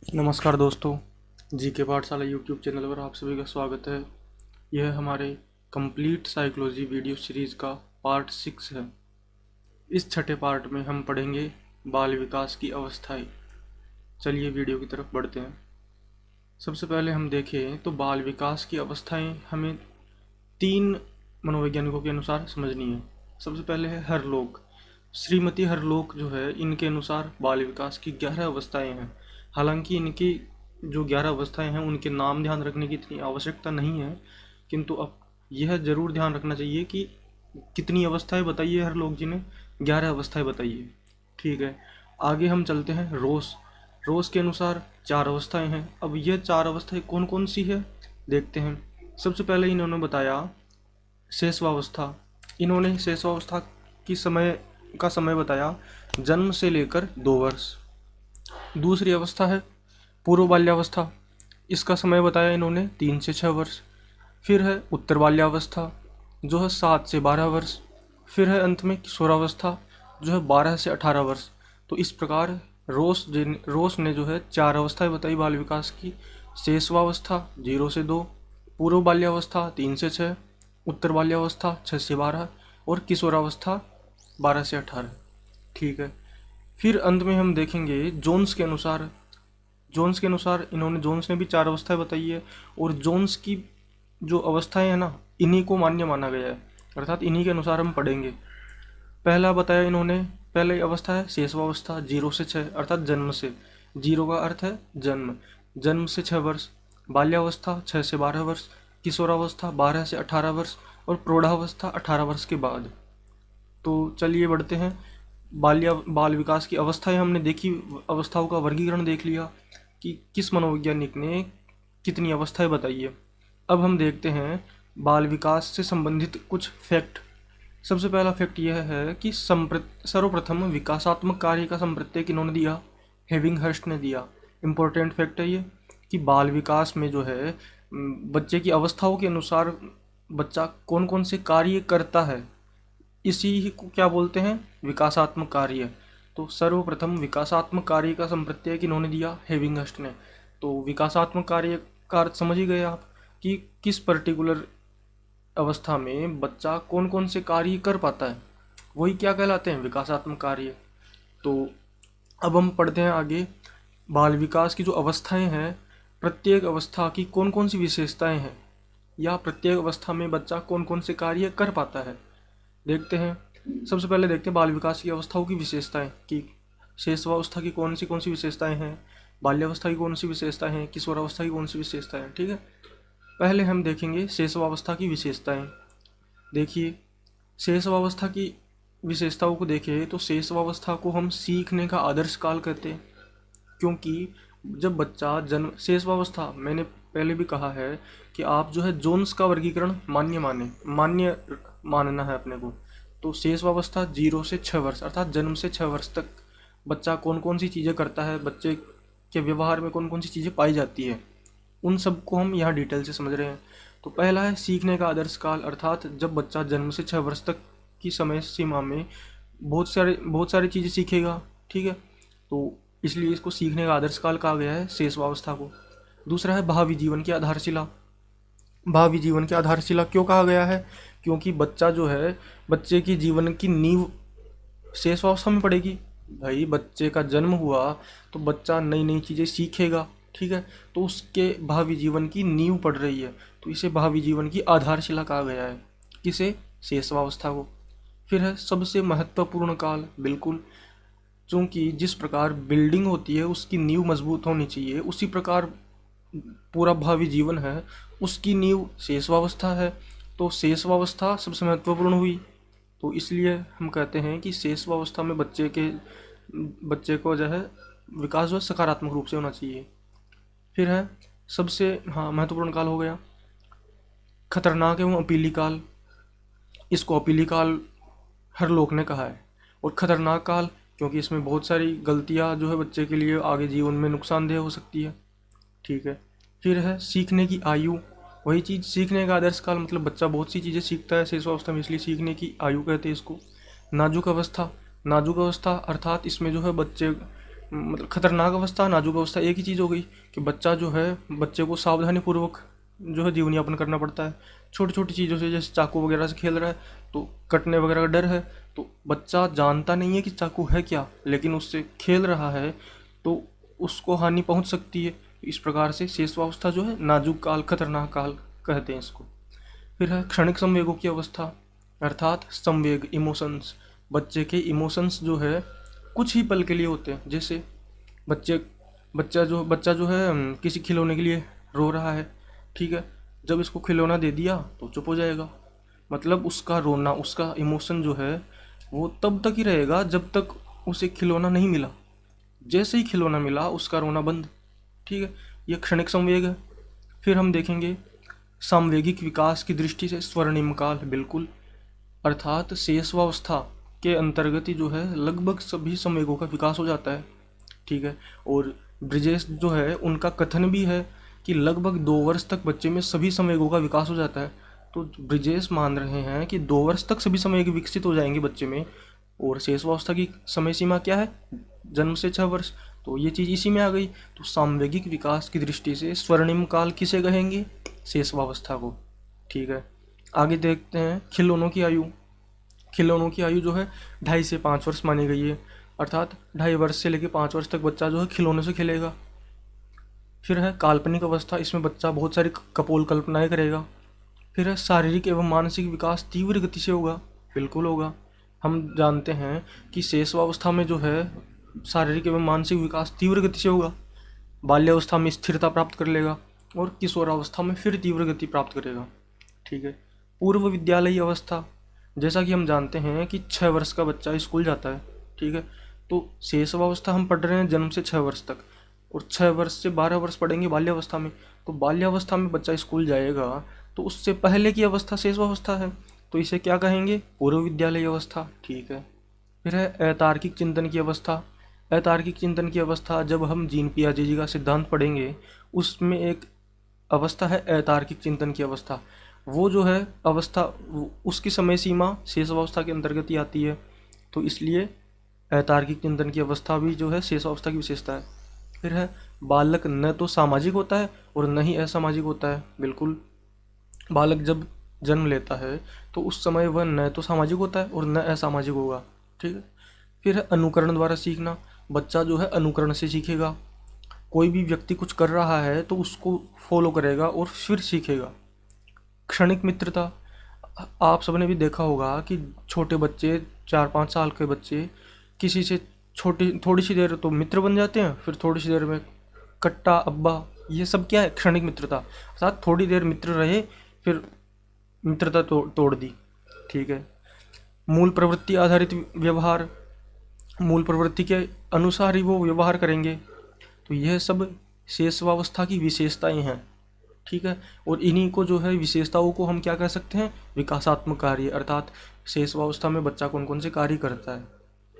नमस्कार दोस्तों, जी के पाठशाला यूट्यूब चैनल पर आप सभी का स्वागत है। यह हमारे कंप्लीट साइकोलॉजी वीडियो सीरीज़ का पार्ट 6 है। इस छठे पार्ट में हम पढ़ेंगे बाल विकास की अवस्थाएं। चलिए वीडियो की तरफ बढ़ते हैं। सबसे पहले हम देखें तो बाल विकास की अवस्थाएं हमें 3 मनोवैज्ञानिकों के अनुसार समझनी है। सबसे पहले है हरलोक। श्रीमती हरलोक जो है, इनके अनुसार बाल विकास की 11 अवस्थाएं हैं। हालांकि इनकी जो 11 अवस्थाएं हैं उनके नाम ध्यान रखने की इतनी आवश्यकता नहीं है, किंतु अब यह जरूर ध्यान रखना चाहिए कि कितनी अवस्थाएं बताइए हरलोक जी ने, 11 अवस्थाएं बताइए। ठीक है, आगे हम चलते हैं रोस। रोस के अनुसार 4 अवस्थाएं हैं। अब यह 4 अवस्थाएं कौन कौन सी है देखते हैं। सबसे पहले इन्होंने बताया शेषवावस्था। इन्होंने शेषवावस्था की समय बताया जन्म से लेकर 2 वर्ष। दूसरी अवस्था है पूर्व बाल्यावस्था। इसका समय बताया इन्होंने 3 से 6 वर्ष। फिर है उत्तर बाल्यावस्था जो है 7 से 12 वर्ष। फिर है अंत में किशोरावस्था जो है 12 से 18 वर्ष। तो इस प्रकार रोस ने जो है 4 अवस्थाएं बताई बाल विकास की। शेषवावस्था 0 से 2, पूर्व बाल्यावस्था 3 से 6, उत्तर बाल्यावस्था 6 से 12 और किशोरावस्था 12 से 18। ठीक है, फिर अंत में हम देखेंगे जोन्स के अनुसार। जोन्स ने भी 4 अवस्थाएं बताई है, और जोन्स की जो अवस्थाएं हैं ना, इन्हीं को मान्य माना गया है, अर्थात इन्हीं के अनुसार हम पढ़ेंगे। पहला बताया इन्होंने, पहली अवस्था है शेषवावस्था 0 से 6, अर्थात जन्म से। 0 का अर्थ है जन्म से 6 वर्ष। बाल्यावस्था 6 से 12 वर्ष, किशोरावस्था 12 से 18 वर्ष और प्रौढ़ावस्था 18 वर्ष के बाद। तो चलिए बढ़ते हैं। बाल विकास की अवस्थाएं हमने देखी, अवस्थाओं का वर्गीकरण देख लिया कि किस मनोवैज्ञानिक ने कितनी अवस्थाएं बताई है। अब हम देखते हैं बाल विकास से संबंधित कुछ फैक्ट। सबसे पहला फैक्ट यह है कि सर्वप्रथम विकासात्मक कार्य का संप्रत्यय इन्होंने दिया, हेविंगहर्स्ट ने दिया। इम्पोर्टेंट फैक्ट है ये कि बाल विकास में जो है बच्चे की अवस्थाओं के अनुसार बच्चा कौन कौन से कार्य करता है, इसी को क्या बोलते हैं, विकासात्मक कार्य। तो सर्वप्रथम विकासात्मक कार्य का संप्रत्यय इन्होंने दिया, हेविंगहर्स्ट ने। तो विकासात्मक कार्य का अर्थ समझ ही गए आप कि किस पर्टिकुलर अवस्था में बच्चा कौन कौन से कार्य कर पाता है, वही क्या कहलाते हैं, विकासात्मक कार्य। तो अब हम पढ़ते हैं आगे। बाल विकास की जो अवस्थाएं हैं, प्रत्येक अवस्था की कौन कौन सी विशेषताएं हैं, या प्रत्येक अवस्था में बच्चा कौन कौन से कार्य कर पाता है, देखते हैं। सबसे पहले देखते हैं बाल विकास की अवस्थाओं की विशेषताएं कि शेषवावस्था की कौन सी विशेषताएं हैं, बाल्यावस्था की कौन सी विशेषताएं हैं, किशोरावस्था की कौन सी विशेषताएं हैं। ठीक है, पहले हम देखेंगे शेषवावस्था की विशेषताएं। देखिए, शेषवावस्था की विशेषताओं को देखें तो शेषवावस्था को हम सीखने का आदर्श काल कहते हैं, क्योंकि जब बच्चा जन्म, शेषवावस्था मैंने पहले भी कहा है कि आप जो है जोन्स का वर्गीकरण मान्य मानना है अपने को। तो शेषवावस्था 0 से 6 वर्ष, अर्थात जन्म से 6 वर्ष तक बच्चा कौन कौन सी चीज़ें करता है, बच्चे के व्यवहार में कौन कौन सी चीज़ें पाई जाती है, उन सब को हम यहाँ डिटेल से समझ रहे हैं। तो पहला है सीखने का आदर्श काल, अर्थात जब बच्चा जन्म से 6 वर्ष तक की समय सीमा में बहुत सारी चीज़ें सीखेगा। ठीक है, तो इसलिए इसको सीखने का आदर्श काल कहा गया है शेषवावस्था को। दूसरा है भावी जीवन की आधारशिला। भावी जीवन की आधारशिला क्यों कहा गया है, क्योंकि बच्चा जो है, बच्चे की जीवन की नींव शेषवावस्था में पड़ेगी। भाई बच्चे का जन्म हुआ तो बच्चा नई नई चीज़ें सीखेगा। ठीक है, तो उसके भावी जीवन की नींव पड़ रही है, तो इसे भावी जीवन की आधारशिला कहा गया है। किसे, शेषवावस्था को। फिर है सबसे महत्वपूर्ण काल, बिल्कुल, चूँकि जिस प्रकार बिल्डिंग होती है उसकी नींव मजबूत होनी चाहिए, उसी प्रकार पूरा भावी जीवन है, उसकी नींव शेषवावस्था है। तो शेषवावस्था सबसे महत्वपूर्ण हुई, तो इसलिए हम कहते हैं कि शेषवावस्था में बच्चे को जो है विकास जो है सकारात्मक रूप से होना चाहिए। फिर है सबसे महत्वपूर्ण काल हो गया खतरनाक एवं अपीली काल। इसको अपीली काल हर लोग ने कहा है, और खतरनाक काल क्योंकि इसमें बहुत सारी गलतियां जो है बच्चे के लिए आगे जीवन में नुकसानदेह हो सकती है। ठीक है, फिर है सीखने की आयु। वही चीज़, सीखने का आदर्श काल मतलब बच्चा बहुत सी चीज़ें सीखता है शेषवावस्था में, इसलिए सीखने की आयु कहते हैं इसको। नाजुक अवस्था अर्थात इसमें जो है बच्चे मतलब खतरनाक अवस्था, नाजुक अवस्था एक ही चीज़ हो गई कि बच्चा जो है, बच्चे को सावधानी पूर्वक जो है जीवन यापन करना पड़ता है। छोटी छोटी चीज़ों से, जैसे चाकू वगैरह से खेल रहा है तो कटने वगैरह का डर है, तो बच्चा जानता नहीं है कि चाकू है क्या, लेकिन उससे खेल रहा है तो उसको हानि पहुंच सकती है। इस प्रकार से शेषवावस्था जो है नाजुक काल, खतरनाक काल कहते हैं इसको। फिर है क्षणिक संवेगों की अवस्था, अर्थात संवेग, इमोशंस। बच्चे के इमोशंस जो है कुछ ही पल के लिए होते हैं। जैसे बच्चे बच्चा जो है किसी खिलौने के लिए रो रहा है, ठीक है, जब इसको खिलौना दे दिया तो चुप हो जाएगा। मतलब उसका रोना, उसका इमोशन जो है वो तब तक ही रहेगा जब तक उसे खिलौना नहीं मिला। जैसे ही खिलौना मिला उसका रोना बंद, ठीक है, यह क्षणिक संवेग है। फिर हम देखेंगे सामवेगिक विकास की दृष्टि से स्वर्णिम काल, बिल्कुल, अर्थात शेषवावस्था के अंतर्गत ही जो है लगभग सभी संवेगों का विकास हो जाता है, ठीक है। और ब्रिजेश जो है उनका कथन भी है कि लगभग 2 वर्ष तक बच्चे में सभी संवेगों का विकास हो जाता है। तो ब्रिजेश मान रहे हैं कि 2 वर्ष तक सभी संवेग विकसित हो जाएंगे बच्चे में। और शेषवावस्था की समय सीमा क्या है? जन्म से 6 वर्ष। तो ये चीज़ इसी में आ गई। तो सामवेगिक विकास की दृष्टि से स्वर्णिम काल किसे कहेंगे? शेषवावस्था को, ठीक है। आगे देखते हैं खिलौनों की आयु। खिलौनों की आयु जो है 2.5 से 5 वर्ष मानी गई है, अर्थात 2.5 वर्ष से लेकर 5 वर्ष तक बच्चा जो है खिलौनों से खेलेगा। फिर है काल्पनिक अवस्था, इसमें बच्चा बहुत सारी कपोल कल्पनाएं करेगा। फिर है शारीरिक एवं मानसिक विकास तीव्र गति से होगा, बिल्कुल होगा। हम जानते हैं कि शेषवावस्था में जो है शारीरिक एवं मानसिक विकास तीव्र गति से होगा। बाल्यावस्था में स्थिरता प्राप्त कर लेगा और किशोरावस्था में फिर तीव्र गति प्राप्त करेगा, ठीक है। पूर्व विद्यालयी अवस्था, जैसा कि हम जानते हैं कि 6 वर्ष का बच्चा स्कूल जाता है, ठीक है। तो शेषवावस्था हम पढ़ रहे हैं जन्म से 6 वर्ष तक, और 6 वर्ष से 12 वर्ष पढ़ेंगे बाल्यावस्था में। तो बाल्यावस्था में बच्चा स्कूल जाएगा तो उससे पहले की अवस्था शेषवावस्था है, तो इसे क्या कहेंगे? पूर्व विद्यालयी अवस्था, ठीक है। फिर है अतार्किक चिंतन की अवस्था। अतार्किक चिंतन की अवस्था जब हम जीन पियाजे जी का सिद्धांत पढ़ेंगे उसमें एक अवस्था है अतार्किक चिंतन की अवस्था। वो जो है अवस्था, उसकी समय सीमा शेषावस्था के अंतर्गत ही आती है, तो इसलिए अतार्किक चिंतन की अवस्था भी जो है शेषावस्था की विशेषता है। फिर है बालक न तो सामाजिक होता है और न ही असामाजिक होता है, बिल्कुल। बालक जब जन्म लेता है तो उस समय वह न तो सामाजिक होता है और न असामाजिक होगा, ठीक है। फिर है अनुकरण द्वारा सीखना। बच्चा जो है अनुकरण से सीखेगा। कोई भी व्यक्ति कुछ कर रहा है तो उसको फॉलो करेगा और फिर सीखेगा। क्षणिक मित्रता, आप सबने भी देखा होगा कि छोटे बच्चे, 4-5 साल के बच्चे किसी से छोटी थोड़ी सी देर तो मित्र बन जाते हैं, फिर थोड़ी सी देर में कट्टा, अब्बा, ये सब क्या है? क्षणिक मित्रता। अर्थात थोड़ी देर मित्र रहे फिर मित्रता तोड़ दी, ठीक है। मूल प्रवृत्ति आधारित व्यवहार, मूल प्रवृत्ति के अनुसार ही वो व्यवहार करेंगे। तो यह सब शेषवावस्था की विशेषताएं हैं, ठीक है। और इन्हीं को जो है विशेषताओं को हम क्या कह सकते हैं? विकासात्मक कार्य, अर्थात शेषवावस्था में बच्चा कौन कौन से कार्य करता है,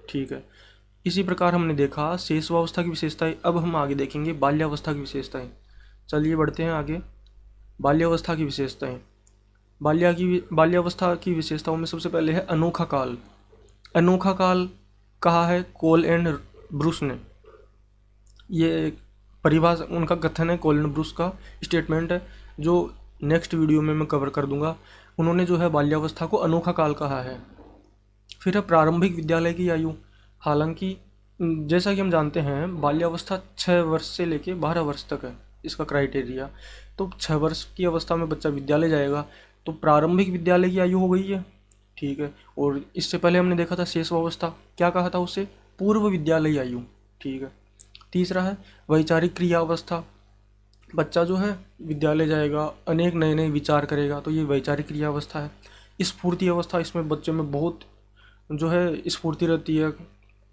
ठीक है। इसी प्रकार हमने देखा शेषवावस्था की विशेषताएं। अब हम आगे देखेंगे बाल्यावस्था की विशेषताएं। चलिए बढ़ते हैं आगे। बाल्यावस्था की विशेषताएं। बाल्यावस्था की विशेषताओं में सबसे पहले है अनोखा काल। अनोखा काल कहा है कोल एंड ब्रूस ने। ये परिभाषा, उनका कथन है, कोल एंड ब्रूस का स्टेटमेंट है, जो नेक्स्ट वीडियो में मैं कवर कर दूंगा। उन्होंने जो है बाल्यावस्था को अनोखा काल कहा है। फिर है प्रारंभिक विद्यालय की आयु। हालांकि जैसा कि हम जानते हैं बाल्यावस्था 6 वर्ष से लेके 12 वर्ष तक है इसका क्राइटेरिया। तो 6 वर्ष की अवस्था में बच्चा विद्यालय जाएगा, तो प्रारंभिक विद्यालय की आयु हो गई है, ठीक है। और इससे पहले हमने देखा था शेषवावस्था, क्या कहा था उसे? पूर्व विद्यालय आयु, ठीक है। तीसरा है वैचारिक क्रिया अवस्था। बच्चा जो है विद्यालय जाएगा, अनेक नए नए विचार करेगा, तो ये वैचारिक क्रिया अवस्था है। स्फूर्ति अवस्था, इसमें बच्चे में बहुत जो है स्फूर्ति रहती है,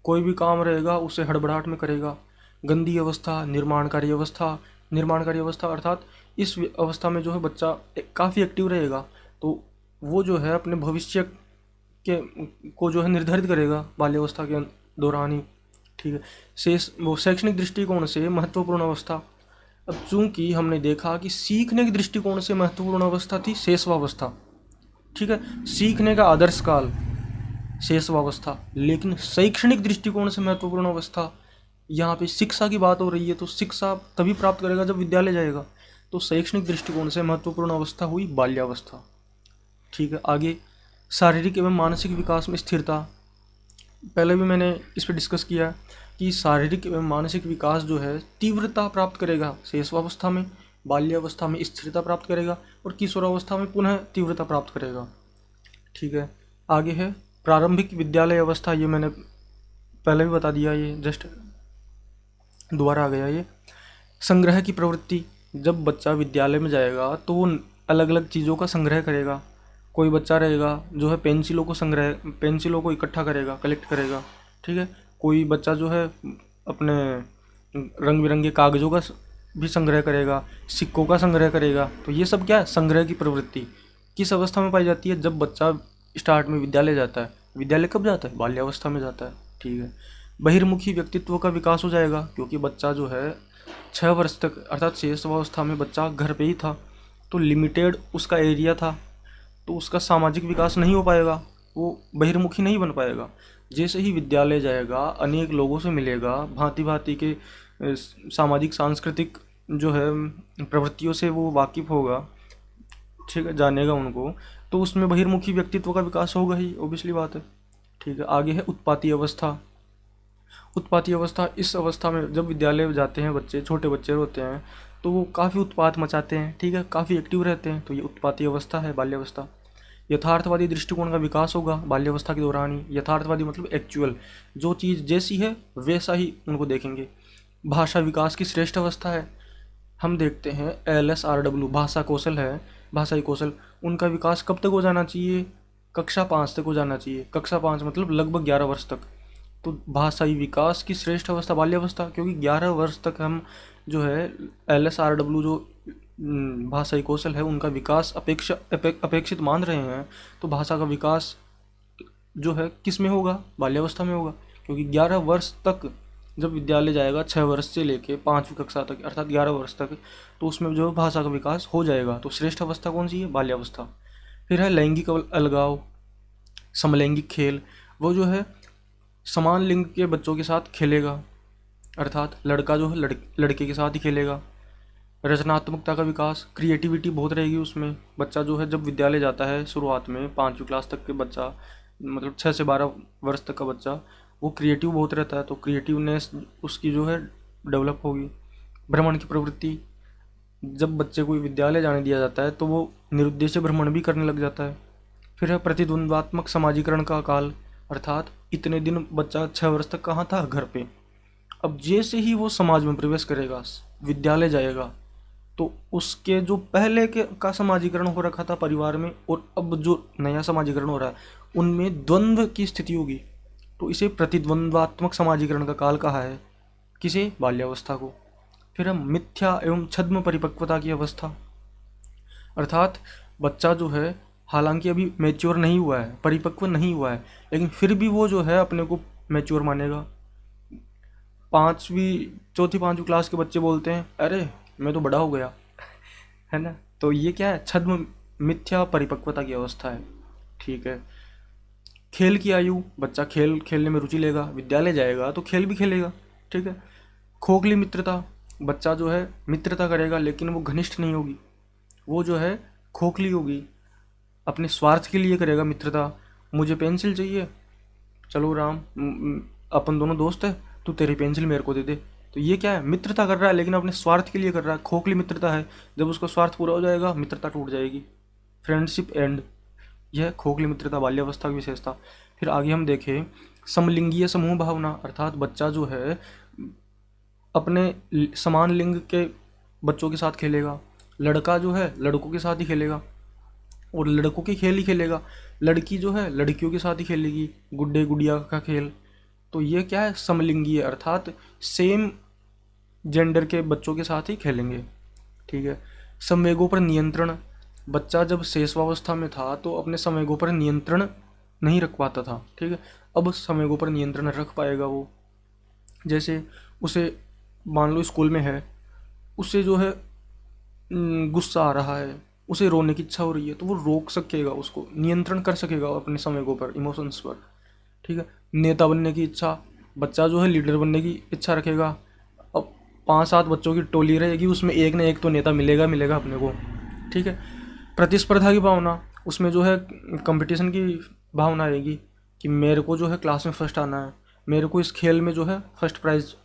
कोई भी काम रहेगा उसे हड़बड़ाहट में करेगा। गंदी अवस्था, निर्माणकारी अवस्था। निर्माणकारी अवस्था अर्थात इस अवस्था में जो है बच्चा काफ़ी एक्टिव रहेगा, तो वो जो है अपने भविष्य के को जो है निर्धारित करेगा बाल्यावस्था के दौरान ही, ठीक है। वो शैक्षणिक दृष्टिकोण से महत्वपूर्ण अवस्था। अब चूंकि हमने देखा कि सीखने के दृष्टिकोण से महत्वपूर्ण अवस्था थी शेषवावस्था, ठीक है, सीखने का आदर्श काल शेषवावस्था, लेकिन शैक्षणिक दृष्टिकोण से महत्वपूर्ण अवस्था यहाँ पे शिक्षा की बात हो रही है, तो शिक्षा तभी प्राप्त करेगा जब विद्यालय जाएगा। तो शैक्षणिक दृष्टिकोण से महत्वपूर्ण अवस्था हुई बाल्यावस्था। ठीक है, आगे शारीरिक एवं मानसिक विकास में स्थिरता। पहले भी मैंने इस पर डिस्कस किया कि शारीरिक एवं मानसिक विकास जो है तीव्रता प्राप्त करेगा शैशवावस्था में, बाल्यावस्था में स्थिरता प्राप्त करेगा और किशोरावस्था में पुनः तीव्रता प्राप्त करेगा। ठीक है, आगे है प्रारंभिक विद्यालय अवस्था। ये मैंने पहले भी बता दिया, ये जस्ट दोबारा आ गया। ये संग्रह की प्रवृत्ति। जब बच्चा विद्यालय में जाएगा तो वो अलग अलग चीज़ों का संग्रह करेगा। कोई बच्चा रहेगा जो है पेंसिलों को इकट्ठा करेगा, कलेक्ट करेगा। ठीक है, कोई बच्चा जो है अपने रंग बिरंगे कागज़ों का भी संग्रह करेगा, सिक्कों का संग्रह करेगा। तो ये सब क्या है, संग्रह की प्रवृत्ति किस अवस्था में पाई जाती है, जब बच्चा स्टार्ट में विद्यालय जाता है। विद्यालय कब जाता है, बाल्यावस्था में जाता है। ठीक है, बहिर्मुखी व्यक्तित्व का विकास हो जाएगा, क्योंकि बच्चा जो है 6 वर्ष तक अर्थात शैशवावस्था में बच्चा घर पे ही था, तो लिमिटेड उसका एरिया था, तो उसका सामाजिक विकास नहीं हो पाएगा, वो बहिर्मुखी नहीं बन पाएगा। जैसे ही विद्यालय जाएगा, अनेक लोगों से मिलेगा, भांति भांति के सामाजिक सांस्कृतिक जो है प्रवृत्तियों से वो वाकिफ होगा, ठीक है, जानेगा उनको, तो उसमें बहिर्मुखी व्यक्तित्व का विकास होगा ही, ओबियसली बात है। ठीक है, आगे है उत्पाती अवस्था। उत्पाती अवस्था, इस अवस्था में जब विद्यालय जाते हैं बच्चे, छोटे बच्चे होते हैं, तो वो काफ़ी उत्पात मचाते हैं। ठीक है, काफ़ी एक्टिव रहते हैं, तो ये उत्पाती अवस्था है, बाल्यावस्था। यथार्थवादी दृष्टिकोण का विकास होगा बाल्यावस्था के दौरान ही। यथार्थवादी मतलब एक्चुअल, जो चीज़ जैसी है वैसा ही उनको देखेंगे। भाषा विकास की श्रेष्ठ अवस्था है। हम देखते हैं LSRW भाषा कौशल है, भाषाई कौशल, उनका विकास कब तक हो जाना चाहिए, कक्षा 5 तक हो जाना चाहिए। कक्षा 5 मतलब लगभग 11 वर्ष तक। तो भाषाई विकास की श्रेष्ठ अवस्था बाल्यावस्था, क्योंकि 11 वर्ष तक हम जो है LSRW जो भाषाई कौशल है उनका विकास अपेक्षित मान रहे हैं। तो भाषा का विकास जो है किस में होगा, बाल्यावस्था में होगा, क्योंकि 11 वर्ष तक जब विद्यालय जाएगा, 6 वर्ष से लेके 5वीं कक्षा तक अर्थात 11 वर्ष तक, तो उसमें जो भाषा का विकास हो जाएगा। तो श्रेष्ठ अवस्था कौन सी है, बाल्यावस्था। फिर है लैंगिक अलगाव, समलैंगिक खेल। वो जो है समान लिंग के बच्चों के साथ खेलेगा, अर्थात लड़का जो है लड़के के साथ ही खेलेगा। रचनात्मकता का विकास, क्रिएटिविटी बहुत रहेगी उसमें। बच्चा जो है जब विद्यालय जाता है शुरुआत में, 5वीं क्लास तक के बच्चा मतलब 6 से 12 वर्ष तक का बच्चा, वो क्रिएटिव बहुत रहता है, तो क्रिएटिवनेस उसकी जो है डेवलप होगी। भ्रमण की प्रवृत्ति, जब बच्चे को विद्यालय जाने दिया जाता है तो वो निरुद्देश्य भ्रमण भी करने लग जाता है। फिर है प्रतिद्वंद्वात्मक समाजीकरण का काल, अर्थात इतने दिन बच्चा 6 वर्ष तक कहाँ था, घर पे। अब जैसे ही वो समाज में प्रवेश करेगा, विद्यालय जाएगा, तो उसके जो पहले के का समाजीकरण हो रखा था परिवार में और अब जो नया समाजीकरण हो रहा है उनमें द्वंद्व की स्थिति होगी। तो इसे प्रतिद्वंद्वात्मक समाजीकरण का काल कहा है, किसे, बाल्यावस्था को। फिर हम मिथ्या एवं छद्म परिपक्वता की अवस्था, अर्थात बच्चा जो है हालांकि अभी मैच्योर नहीं हुआ है, परिपक्व नहीं हुआ है, लेकिन फिर भी वो जो है अपने को मैच्योर मानेगा। 4वीं 5वीं क्लास के बच्चे बोलते हैं अरे मैं तो बड़ा हो गया, है ना। तो ये क्या है, छद्म मिथ्या परिपक्वता की अवस्था है। ठीक है, खेल की आयु, बच्चा खेल खेलने में रुचि लेगा, विद्यालय जाएगा तो खेल भी खेलेगा। ठीक है, खोखली मित्रता, बच्चा जो है मित्रता करेगा लेकिन वो घनिष्ठ नहीं होगी, वो जो है खोखली होगी, अपने स्वार्थ के लिए करेगा मित्रता। मुझे पेंसिल चाहिए, चलो राम अपन दोनों दोस्त है, तू तेरी पेंसिल मेरे को दे दे। तो ये क्या है, मित्रता कर रहा है लेकिन अपने स्वार्थ के लिए कर रहा है, खोखली मित्रता है। जब उसका स्वार्थ पूरा हो जाएगा मित्रता टूट जाएगी, फ्रेंडशिप एंड। यह खोखली मित्रता बाल्यावस्था की विशेषता। फिर आगे हम देखें समलिंगीय समूह भावना, अर्थात बच्चा जो है अपने समान लिंग के बच्चों के साथ खेलेगा। लड़का जो है लड़कों के साथ ही खेलेगा और लड़कों के खेल ही खेलेगा, लड़की जो है लड़कियों के साथ ही खेलेगी, गुड्डे गुड़िया का खेल। तो ये क्या है, समलिंगीय, अर्थात सेम जेंडर के बच्चों के साथ ही खेलेंगे। ठीक है, संवेगों पर नियंत्रण, बच्चा जब शैशवावस्था में था तो अपने संवेगों पर नियंत्रण नहीं रख पाता था। ठीक है, अब संवेगों पर नियंत्रण रख पाएगा वो। जैसे उसे मान लो स्कूल में है, उसे जो है गुस्सा आ रहा है, उसे रोने की इच्छा हो रही है, तो वो रोक सकेगा, उसको नियंत्रण कर सकेगा अपने संवेगों पर, इमोशंस पर। ठीक है, नेता बनने की इच्छा, बच्चा जो है लीडर बनने की इच्छा रखेगा। अब 5-7 बच्चों की टोली रहेगी, उसमें एक ना एक तो नेता मिलेगा मिलेगा अपने को, ठीक है। प्रतिस्पर्धा की भावना, उसमें जो है कंपटीशन की भावना आएगी कि मेरे को जो है क्लास में फर्स्ट आना है, मेरे को इस खेल में जो है फर्स्ट प्राइज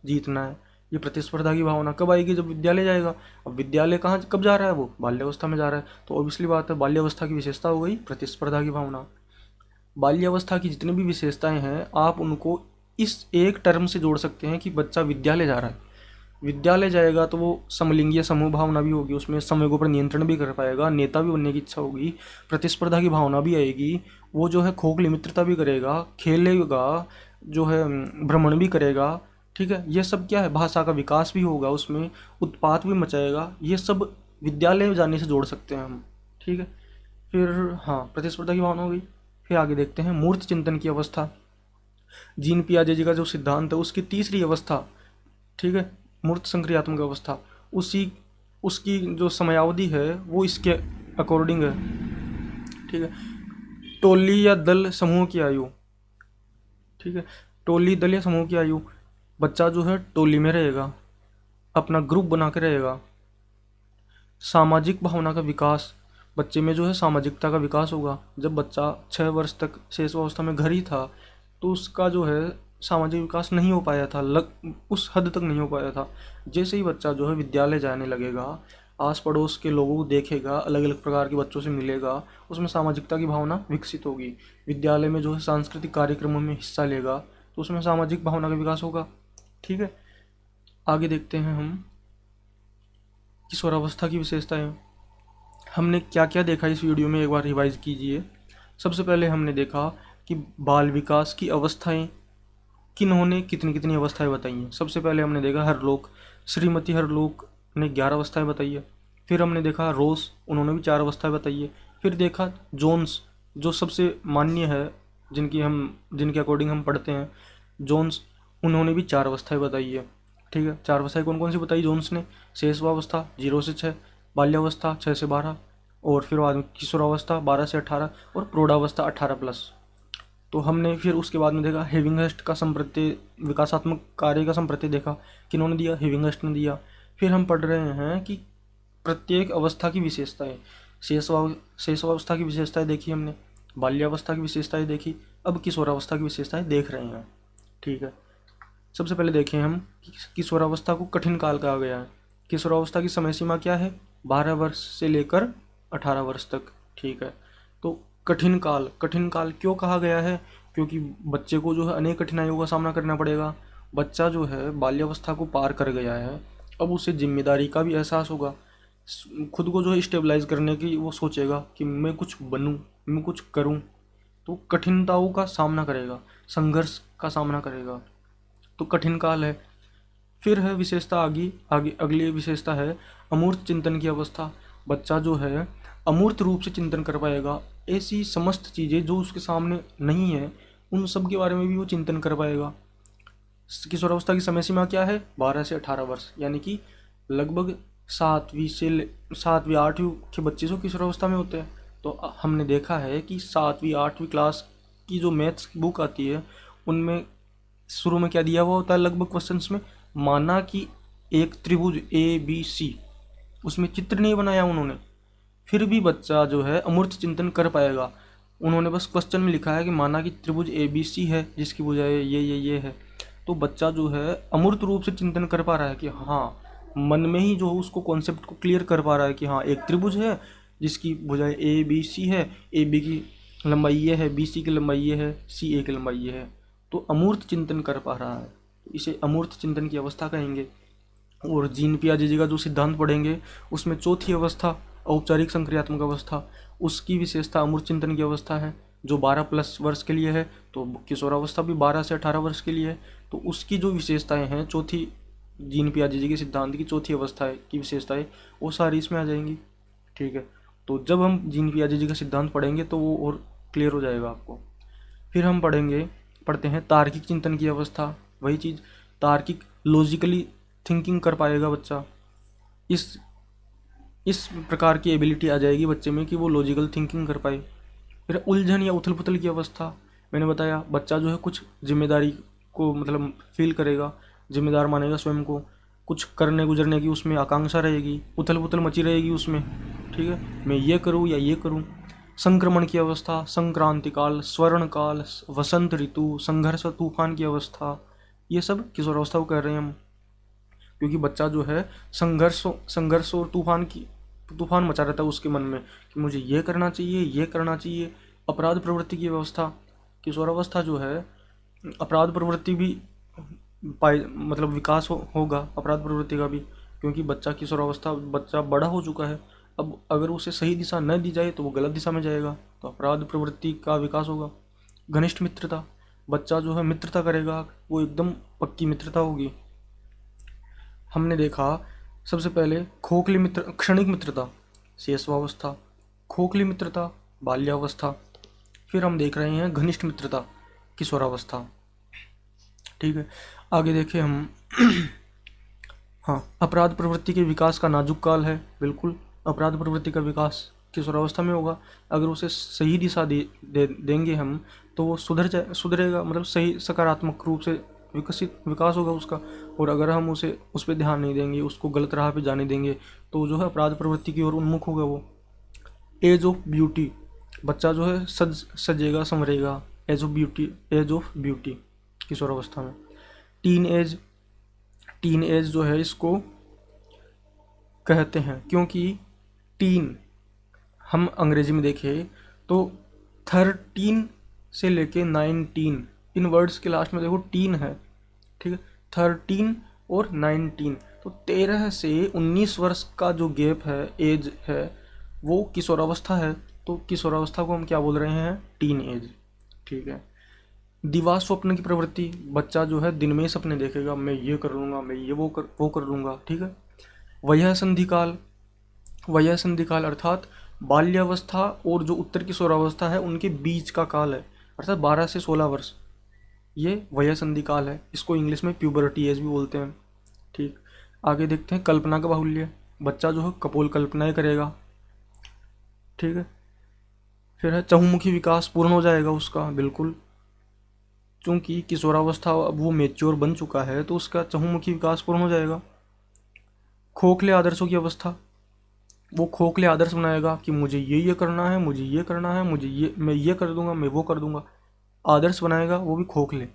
जीतना है। ये प्रतिस्पर्धा की भावना कब आएगी? जब विद्यालय जाएगा। अब विद्यालय कहाँ कब जा रहा है? वो बाल्यावस्था में जा रहा है, तो ऑब्वियसली बात है बाल्यावस्था की विशेषता हो गई प्रतिस्पर्धा की भावना। बाल्यावस्था की जितनी भी विशेषताएं हैं आप उनको इस एक टर्म से जोड़ सकते हैं कि बच्चा विद्यालय जा रहा है। विद्यालय जाएगा तो वो समलिंगीय समूह भावना भी होगी, उसमें समय के ऊपर नियंत्रण भी कर पाएगा, नेता भी बनने की इच्छा होगी, प्रतिस्पर्धा की भावना भी आएगी, वो जो है खोखली मित्रता भी करेगा, खेलेगा, जो है भ्रमण भी करेगा, ठीक है। ये सब क्या है? भाषा का विकास भी होगा, उसमें उत्पात भी मचाएगा। ये सब विद्यालय जाने से जोड़ सकते हैं हम, ठीक है। फिर हाँ, प्रतिस्पर्धा की भावना हो गई। फिर आगे देखते हैं मूर्त चिंतन की अवस्था। जीन पियाजे जी का जो सिद्धांत है उसकी तीसरी अवस्था, ठीक है, मूर्त संक्रियात्मक अवस्था, उसी उसकी जो समयावधि है वो इसके अकॉर्डिंग है, ठीक है। टोली या दल समूह की आयु, ठीक है, टोली दल या समूह की आयु, बच्चा जो है टोली में रहेगा, अपना ग्रुप बना के रहेगा। सामाजिक भावना का विकास, बच्चे में जो है सामाजिकता का विकास होगा। जब बच्चा 6 वर्ष तक शेष अवस्था में घर ही था तो उसका जो है सामाजिक विकास नहीं हो पाया था, उस हद तक नहीं हो पाया था। जैसे ही बच्चा जो है विद्यालय जाने लगेगा, आस पड़ोस के लोगों को देखेगा, अलग अलग प्रकार के बच्चों से मिलेगा, उसमें सामाजिकता की भावना विकसित होगी। विद्यालय में जो है सांस्कृतिक कार्यक्रमों में हिस्सा लेगा तो उसमें सामाजिक भावना का विकास होगा, ठीक है। आगे देखते हैं हम किशोरावस्था की विशेषताएं। हमने क्या क्या देखा इस वीडियो में, एक बार रिवाइज कीजिए। सबसे पहले हमने देखा कि बाल विकास की अवस्थाएं किन्होंने कितनी कितनी अवस्थाएं बताई हैं। सबसे पहले हमने देखा हरलोक, श्रीमती हरलोक ने 11 अवस्थाएं बताई है। फिर हमने देखा रोस, उन्होंने भी 4 अवस्थाएं बताई है। फिर देखा जोन्स, जो सबसे मान्य है, जिनके अकॉर्डिंग हम पढ़ते हैं, जोन्स, उन्होंने भी 4 अवस्थाएं बताई है, ठीक है। 4 अवस्थाएं कौन कौन सी बताई जोन्स ने? शेषवावस्था 0 से 6, बाल्यावस्था 6 से 12, और फिर बाद में किशोरावस्था 12 से 18, और प्रौढ़ावस्था 18+। तो हमने फिर उसके बाद में देखा हेविंगहर्स्ट का संप्रत्य विकासात्मक कार्य का संप्रत्य देखा, किन्होंने दिया? हेविंगहर्स्ट ने दिया। फिर हम पढ़ रहे हैं कि प्रत्येक अवस्था की विशेषताएं, शेषवावस्था की विशेषताएं देखी हमने, बाल्यावस्था की विशेषताएं देखी, अब किशोरावस्था की विशेषताएं देख रहे हैं, ठीक है। सबसे पहले देखें हम किशोरावस्था को कठिन काल कहा गया है। किशोरावस्था की समय सीमा क्या है? 12 वर्ष से लेकर 18 वर्ष तक, ठीक है। तो कठिन काल क्यों कहा गया है? क्योंकि बच्चे को जो है अनेक कठिनाइयों का सामना करना पड़ेगा। बच्चा जो है बाल्यावस्था को पार कर गया है, अब उसे जिम्मेदारी का भी एहसास होगा, खुद को जो है स्टेबलाइज करने की वो सोचेगा कि मैं कुछ बनूं, मैं कुछ करूं, तो कठिनताओं का सामना करेगा, संघर्ष का सामना करेगा, तो कठिन काल है। फिर है विशेषता आगे आगे अगली विशेषता है अमूर्त चिंतन की अवस्था। बच्चा जो है अमूर्त रूप से चिंतन कर पाएगा, ऐसी समस्त चीज़ें जो उसके सामने नहीं है उन सब के बारे में भी वो चिंतन कर पाएगा। किशोरावस्था की समय सीमा क्या है? 12 से 18 वर्ष, यानी कि लगभग 7वीं 8वीं के बच्चे जो किशोरावस्था में होते हैं। तो हमने देखा है कि 7वीं 8वीं क्लास की जो मैथ्स की बुक आती है उनमें शुरू में क्या दिया हुआ होता है लगभग क्वेश्चंस में? माना कि एक त्रिभुज ABC, उसमें चित्र नहीं बनाया उन्होंने, फिर भी बच्चा जो है अमूर्त चिंतन कर पाएगा। उन्होंने बस क्वेश्चन में लिखा है कि माना कि त्रिभुज ABC है जिसकी भुजाएं ये है, तो बच्चा जो है अमूर्त रूप से चिंतन कर पा रहा है कि हाँ, मन में ही जो उसको कॉन्सेप्ट को क्लियर कर पा रहा है कि हाँ एक त्रिभुज है जिसकी भुजाएं ABC है, AB की लंबाई ये है, BC की लंबाई ये है, CA की लंबाई ये है, तो अमूर्त चिंतन कर पा रहा है, तो इसे अमूर्त चिंतन की अवस्था कहेंगे। और जीन पियाजे जी का जो सिद्धांत पढ़ेंगे उसमें चौथी अवस्था औपचारिक संक्रियात्मक अवस्था, उसकी विशेषता अमूर्त चिंतन की अवस्था है, जो 12+ वर्ष के लिए है। तो किशोरावस्था भी 12 से 18 वर्ष के लिए है, तो उसकी जो विशेषताएं हैं, चौथी जीन पियाजे जी के सिद्धांत की चौथी अवस्था की विशेषताएं, वो सारी इसमें आ जाएंगी, ठीक है। तो जब हम जीन पियाजे जी का सिद्धांत पढ़ेंगे तो वो और क्लियर हो जाएगा आपको। फिर हम पढ़ते हैं तार्किक चिंतन की अवस्था। वही चीज़, तार्किक लॉजिकली थिंकिंग कर पाएगा बच्चा, इस प्रकार की एबिलिटी आ जाएगी बच्चे में कि वो लॉजिकल थिंकिंग कर पाए। फिर उलझन या उथल पुथल की अवस्था, मैंने बताया बच्चा जो है कुछ जिम्मेदारी को मतलब फील करेगा, जिम्मेदार मानेगा स्वयं को, कुछ करने गुजरने की उसमें आकांक्षा रहेगी, उथल पुथल मची रहेगी उसमें, ठीक है, मैं ये करूँ या ये करूँ। संक्रमण की अवस्था, संक्रांति काल, स्वर्ण काल, वसंत ऋतु, संघर्ष और तूफान की अवस्था, ये सब किशोरावस्था को कह रहे हैं हम। क्योंकि बच्चा जो है संघर्ष और तूफान मचा रहता है उसके मन में कि मुझे ये करना चाहिए, ये करना चाहिए। अपराध प्रवृत्ति की व्यवस्था, किशोरावस्था जो है अपराध प्रवृत्ति भी मतलब विकास होगा अपराध प्रवृत्ति का भी, क्योंकि बच्चा बड़ा हो चुका है। अब अगर उसे सही दिशा न दी जाए तो वो गलत दिशा में जाएगा, तो अपराध प्रवृत्ति का विकास होगा। घनिष्ठ मित्रता, बच्चा जो है मित्रता करेगा, वो एकदम पक्की मित्रता होगी। हमने देखा सबसे पहले क्षणिक मित्रता शैशवावस्था, खोखली मित्रता बाल्यावस्था, फिर हम देख रहे हैं घनिष्ठ मित्रता किशोरावस्था। ठीक है, आगे देखें हम हाँ, अपराध प्रवृत्ति के विकास का नाजुक काल है। बिल्कुल, अपराध प्रवृत्ति का विकास किशोरावस्था में होगा। अगर उसे सही दिशा देंगे हम तो वो सुधरेगा, मतलब सही सकारात्मक रूप से विकास होगा उसका। और अगर हम उस पर ध्यान नहीं देंगे, उसको गलत राह पे जाने देंगे, तो जो है अपराध प्रवृत्ति की ओर उन्मुख होगा वो। एज ऑफ ब्यूटी, बच्चा जो है सजेगा संवरेगा। एज ऑफ ब्यूटी किशोरावस्था में। टीन एज जो है इसको कहते हैं, क्योंकि टीन हम अंग्रेजी में देखें तो 13 से लेके 19, इन वर्ड्स के लास्ट में देखो टीन है, ठीक है, 13 और 19, तो 13 से 19 वर्ष का जो गैप है, एज है, वो किशोरावस्था है। तो किशोरावस्था को हम क्या बोल रहे हैं? Teen age. ठीक है। दिवा स्वप्न की प्रवृत्ति, बच्चा जो है दिन में सपने देखेगा, मैं ये कर लूँगा, मैं ये वो कर लूँगा। ठीक है। वयः संधि काल अर्थात बाल्यावस्था और जो उत्तर किशोरावस्था है उनके बीच का काल है, अर्थात 12 से 16 वर्ष, ये वयः संधि काल है। इसको इंग्लिश में प्यूबर्टी एज भी बोलते हैं। ठीक, आगे देखते हैं कल्पना का बाहुल्य, बच्चा जो है कपोल कल्पनाएं करेगा। ठीक है। फिर है चहुमुखी विकास, पूर्ण हो जाएगा उसका, बिल्कुल, चूंकि किशोरावस्था अब वो मेच्योर बन चुका है तो उसका चहुमुखी विकास पूर्ण हो जाएगा। खोखले आदर्शों की अवस्था, वो खोखले आदर्श बनाएगा कि मुझे ये करना है, मुझे ये करना है, मैं ये कर दूंगा, मैं वो कर दूंगा, आदर्श बनाएगा, वो भी खोखले।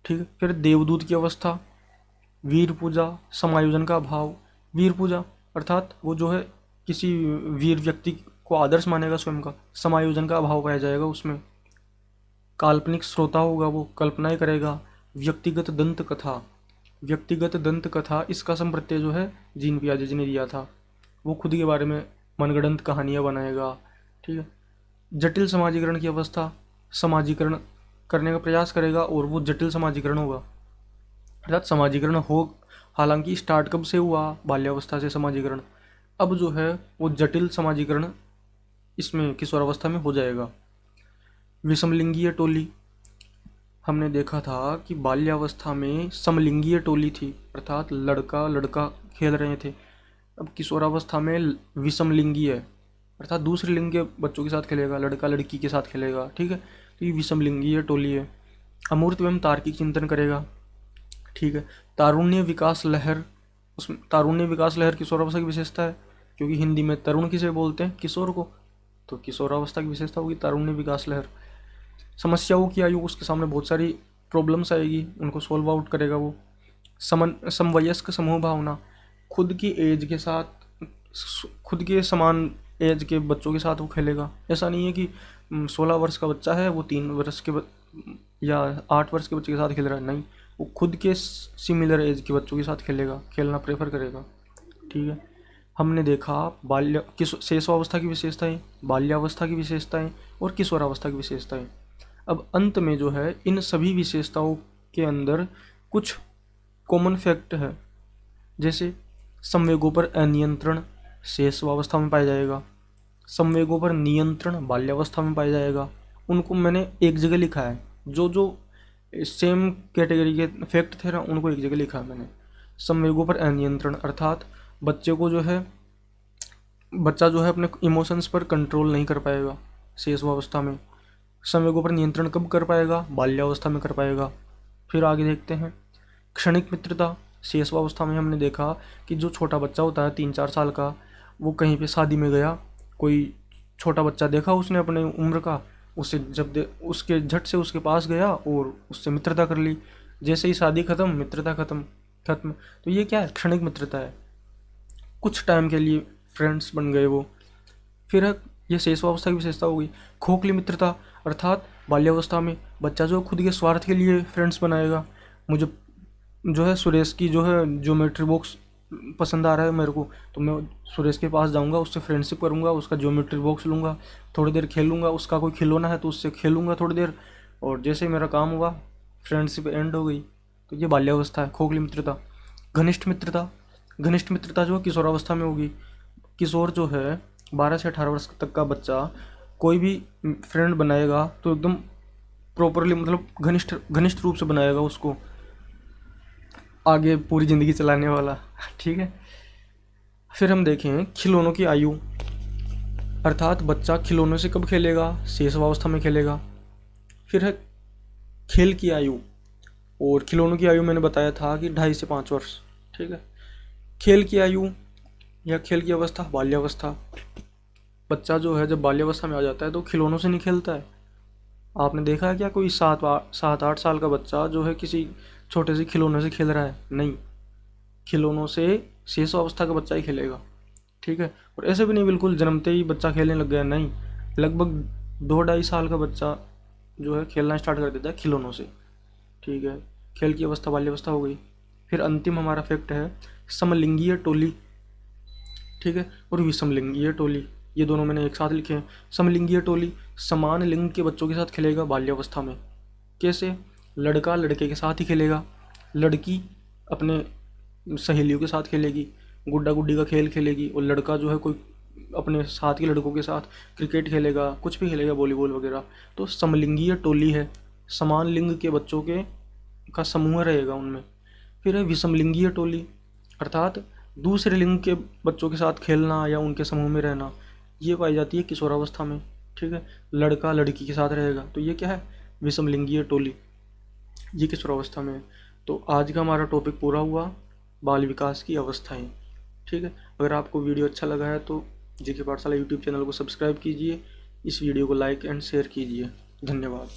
ठीक है। फिर देवदूत की अवस्था, वीर पूजा, समायोजन का अभाव। वीर पूजा अर्थात वो जो है किसी वीर व्यक्ति को आदर्श मानेगा स्वयं का, समायोजन का अभाव पाया जाएगा उसमें। काल्पनिक श्रोता होगा, वो कल्पनाएं करेगा। व्यक्तिगत दंत कथा, इसका संप्रत्यय जो है जीन पियाजे ने दिया था, वो खुद के बारे में मनगढ़ंत कहानियाँ बनाएगा। ठीक है। जटिल समाजीकरण की अवस्था, समाजीकरण करने का प्रयास करेगा और वो जटिल समाजीकरण होगा, अर्थात समाजीकरण हो, हालांकि स्टार्ट कब से हुआ? बाल्यावस्था से समाजीकरण। अब जो है वो जटिल समाजीकरण इसमें किशोरावस्था में हो जाएगा। विषमलिंगीय टोली, हमने देखा था कि बाल्यावस्था में समलिंगीय टोली थी, अर्थात लड़का लड़का खेल रहे थे। अब किशोरावस्था में विषमलिंगीय है, अर्थात दूसरे लिंग के बच्चों के साथ खेलेगा, लड़का लड़की के साथ खेलेगा। ठीक है। तो ये विषमलिंगीय टोली है। अमूर्त एवं तार्किक चिंतन करेगा। ठीक है। तारुण्य विकास लहर, उसमें तारुण्य विकास लहर किशोरावस्था की विशेषता है, क्योंकि हिंदी में तरुण किसे बोलते हैं? किशोर को, तो किशोरावस्था की विशेषता होगी तारुण्य विकास लहर। समस्याओं की आयु, उसके सामने बहुत सारी प्रॉब्लम्स आएगी, उनको सोल्व आउट करेगा वो। समवयस्क समूह भावना, खुद की एज के साथ, खुद के समान एज के बच्चों के साथ वो खेलेगा। ऐसा नहीं है कि 16 वर्ष का बच्चा है वो 3 वर्ष के या 8 वर्ष के बच्चे के साथ खेल रहा है, नहीं, वो खुद के सिमिलर एज के बच्चों के साथ खेलना प्रेफर करेगा। ठीक है। हमने देखा शैशवावस्था की विशेषताएं, बाल्यावस्था की विशेषताएं और किशोरावस्था की विशेषताएं। अब अंत में जो है इन सभी विशेषताओं के अंदर कुछ कॉमन फैक्ट है, जैसे संवेगों पर अनियंत्रण शैशवावस्था में पाया जाएगा, संवेगों पर नियंत्रण बाल्यावस्था में पाया जाएगा। उनको मैंने एक जगह लिखा है, जो सेम कैटेगरी के फैक्ट थे ना, उनको एक जगह लिखा है मैंने। संवेगों पर अनियंत्रण अर्थात बच्चा जो है अपने इमोशंस पर कंट्रोल नहीं कर पाएगा शैशवावस्था में। संवेगों पर नियंत्रण कब कर पाएगा? बाल्यावस्था में कर पाएगा। फिर आगे देखते हैं क्षणिक मित्रता। शेषवावस्था में हमने देखा कि जो छोटा बच्चा होता है 3-4 साल का, वो कहीं पे शादी में गया, कोई छोटा बच्चा देखा उसने अपने उम्र का, उससे उसके झट से उसके पास गया और उससे मित्रता कर ली। जैसे ही शादी खत्म, मित्रता खत्म खत्म। तो ये क्या है? क्षणिक मित्रता है, कुछ टाइम के लिए फ्रेंड्स बन गए वो। फिर ये शेषवावस्था की विशेषता होगी। खोखली मित्रता, अर्थात बाल्यावस्था में बच्चा जो खुद के स्वार्थ के लिए फ्रेंड्स बनाएगा। मुझे जो है सुरेश की जो है ज्योमेट्री बॉक्स पसंद आ रहा है मेरे को, तो मैं सुरेश के पास जाऊंगा, उससे फ्रेंडशिप करूंगा, उसका ज्योमेट्री बॉक्स लूँगा, थोड़ी देर खेलूंगा, उसका कोई खिलौना है तो उससे खेलूंगा थोड़ी देर, और जैसे ही मेरा काम हुआ फ्रेंडशिप एंड हो गई। तो ये बाल्यावस्था है, खोखली मित्रता। घनिष्ठ मित्रता। घनिष्ठ मित्रता जो किशोरावस्था में होगी। किशोर जो है 12 से 18 वर्ष तक का बच्चा कोई भी फ्रेंड बनाएगा तो एकदम प्रॉपरली, मतलब घनिष्ठ घनिष्ठ रूप से बनाएगा उसको, आगे पूरी ज़िंदगी चलाने वाला। ठीक है। फिर हम देखें खिलौनों की आयु, अर्थात बच्चा खिलौनों से कब खेलेगा? शेषवावस्था में खेलेगा। फिर है खेल की आयु, और खिलौनों की आयु मैंने बताया था कि 2.5 से 5 वर्ष। ठीक है। खेल की आयु या खेल की अवस्था बाल्यावस्था। बच्चा जो है जब बाल्यावस्था में आ जाता है तो खिलौनों से नहीं खेलता है। आपने देखा है क्या कोई 7-8 साल का बच्चा जो है किसी छोटे से खिलौने से खेल रहा है? नहीं, खिलौनों से शेषावस्था का बच्चा ही खेलेगा। ठीक है। और ऐसे भी नहीं बिल्कुल जन्मते ही बच्चा खेलने लग गया, नहीं, लगभग 2-2.5 साल का बच्चा जो है खेलना स्टार्ट कर देता है खिलौनों से। ठीक है। खेल की अवस्था बाल्यावस्था हो गई। फिर अंतिम हमारा फैक्ट है समलिंगीय टोली। ठीक है। और विषमलिंगीय टोली, ये दोनों मैंने एक साथ लिखे हैं। समलिंगीय टोली समान लिंग के बच्चों के साथ खेलेगा बाल्यावस्था में। कैसे? लड़का लड़के के साथ ही खेलेगा, लड़की अपने सहेलियों के साथ खेलेगी, गुड्डा गुड्डी का खेल खेलेगी, और लड़का जो है कोई अपने साथ के लड़कों के साथ क्रिकेट खेलेगा, कुछ भी खेलेगा, वॉलीबॉल वगैरह। तो समलिंगीय टोली है, समान लिंग के बच्चों के का समूह रहेगा उनमें। फिर है विषमलिंगीय टोली, अर्थात दूसरे लिंग के बच्चों के साथ खेलना या उनके समूह में रहना, ये पाई जाती है किशोरावस्था में। ठीक है। लड़का लड़की के साथ रहेगा, तो ये क्या है? विषमलिंगीय टोली, ये किशोरावस्था में है। तो आज का हमारा टॉपिक पूरा हुआ, बाल विकास की अवस्थाएं। ठीक है। अगर आपको वीडियो अच्छा लगा है तो जीके पाठशाला यूट्यूब चैनल को सब्सक्राइब कीजिए, इस वीडियो को लाइक एंड शेयर कीजिए। धन्यवाद।